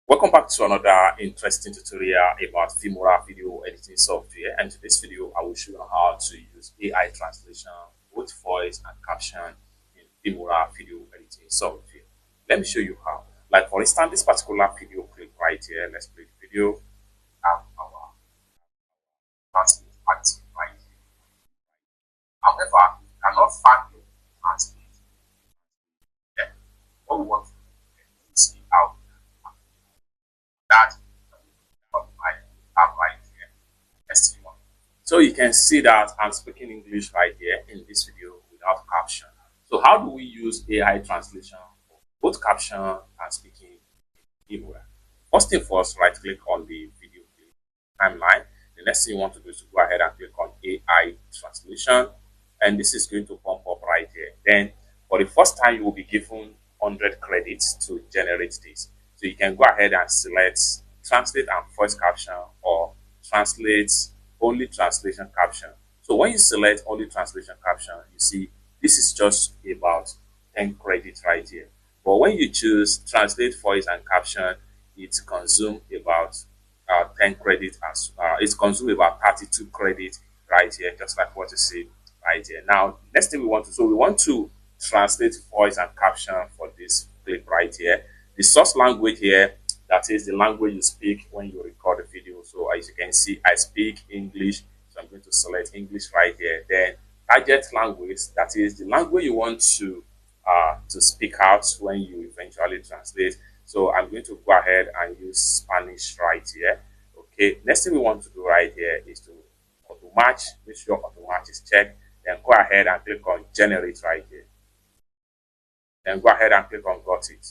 Welcome back to another interesting tutorial about Filmora video editing software. And in this video, I will show you how to use AI translation, both voice and caption in Filmora video editing software. Let me show you how. Like for instance, this particular video clip right here. Let's play the video. Have our translate active right here. However, you cannot find your translate. Yeah. What we want to do is see how that right here. So you can see that I'm speaking English right here in this video without caption. So how do we use AI translation for both caption and speaking in Filmora? First thing first, right click on the video timeline. The next thing you want to do is to go ahead and click on AI translation, and this is going to pump up right here. Then for the first time, you will be given 100 credits to generate this. So you can go ahead and select translate and voice caption or translate only translation caption. So when you select only translation caption, you see this is just about 10 credits right here. But when you choose translate voice and caption, it consumes about 10 credits as it's consumed about 32 credits right here, just like what you see right here. Now, next thing we want to translate voice and caption for this clip right here. The source language here, that is the language you speak when you record a video. So as you can see, I speak English, so I'm going to select English right here. Then target language, that is the language you want to speak out when you eventually translate. So I'm going to go ahead and use Spanish right here. Okay, next thing we want to do right here is to auto match. Make sure auto match is checked. Then go ahead and click on generate right here. Then go ahead and click on got it.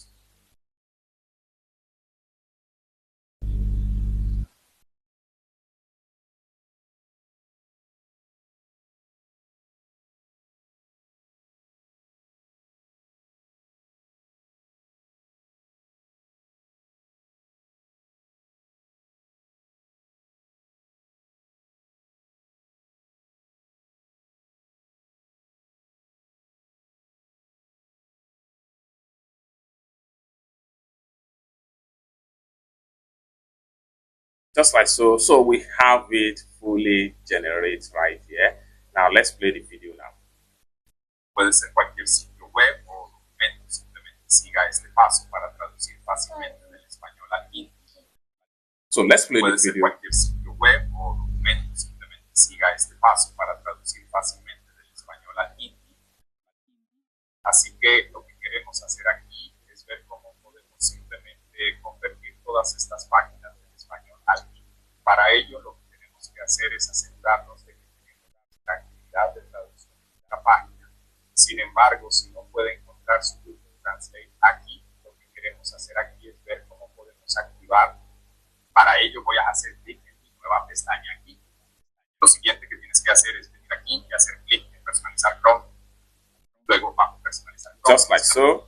Just like so. So we have it fully generated right here. Now let's play the video now. Puede ser cualquier sitio web o documento, simplemente siga este paso para traducir fácilmente del español al hindi. So let's play Puede the ser video. cualquier sitio web o documento, simplemente siga este paso para traducir fácilmente del español al hindi. Así que lo que queremos hacer aquí es ver cómo podemos simplemente convertir todas estas páginas del español al hindi. Para ello lo que tenemos que hacer es asegurarnos de que tenemos la actividad de traducción de la página. Sin embargo, si no puede encontrar su Google Translate aquí, lo que queremos hacer aquí es ver cómo podemos activar. Para ello voy a hacer clic en mi nueva pestaña aquí. Lo siguiente que tienes que hacer es venir aquí y hacer clic en personalizar Chrome. Luego vamos a personalizar Chrome. Just like so.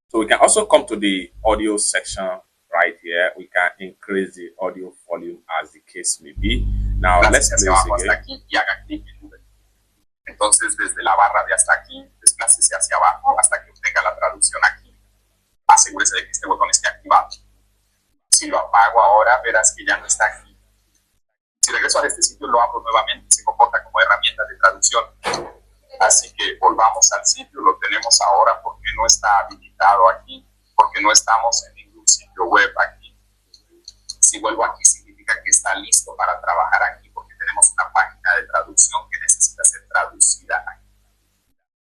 So we can also come to the audio section right here. We can increase the audio volume as the case may be. Now let's play this again. Hasta aquí y haga clic en Google. Entonces, desde la barra de hasta aquí, desplácese hacia abajo hasta que obtenga la traducción aquí. Asegúrese de que este botón esté activado. Si lo apago ahora, verás que ya no está aquí. Si regreso a este sitio, lo abro nuevamente, se comporta como herramienta de traducción. Así que volvamos al sitio, lo tenemos ahora porque no está habilitado aquí, porque no estamos en ningún sitio web aquí. Si vuelvo aquí, significa que está listo para trabajar aquí, porque tenemos una página de traducción que necesita ser traducida aquí.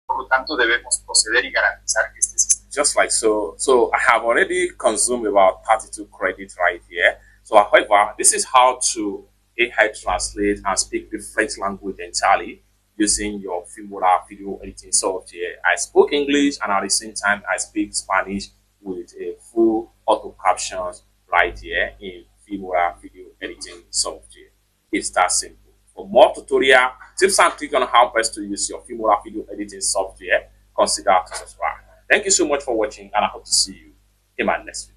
Por lo tanto, debemos proceder y garantizar que este sistema. Just like so. So I have already consumed about 32 credits right here. So however, this is how to AI translate and speak different language entirely using your Filmora video editing software. I spoke English and at the same time I speak Spanish with a full auto captions right here in Filmora video editing software. It's that simple. For more tutorial tips and tricks on how best to use your Filmora video editing software, consider to subscribe. Thank you so much for watching, and I hope to see you in my next video.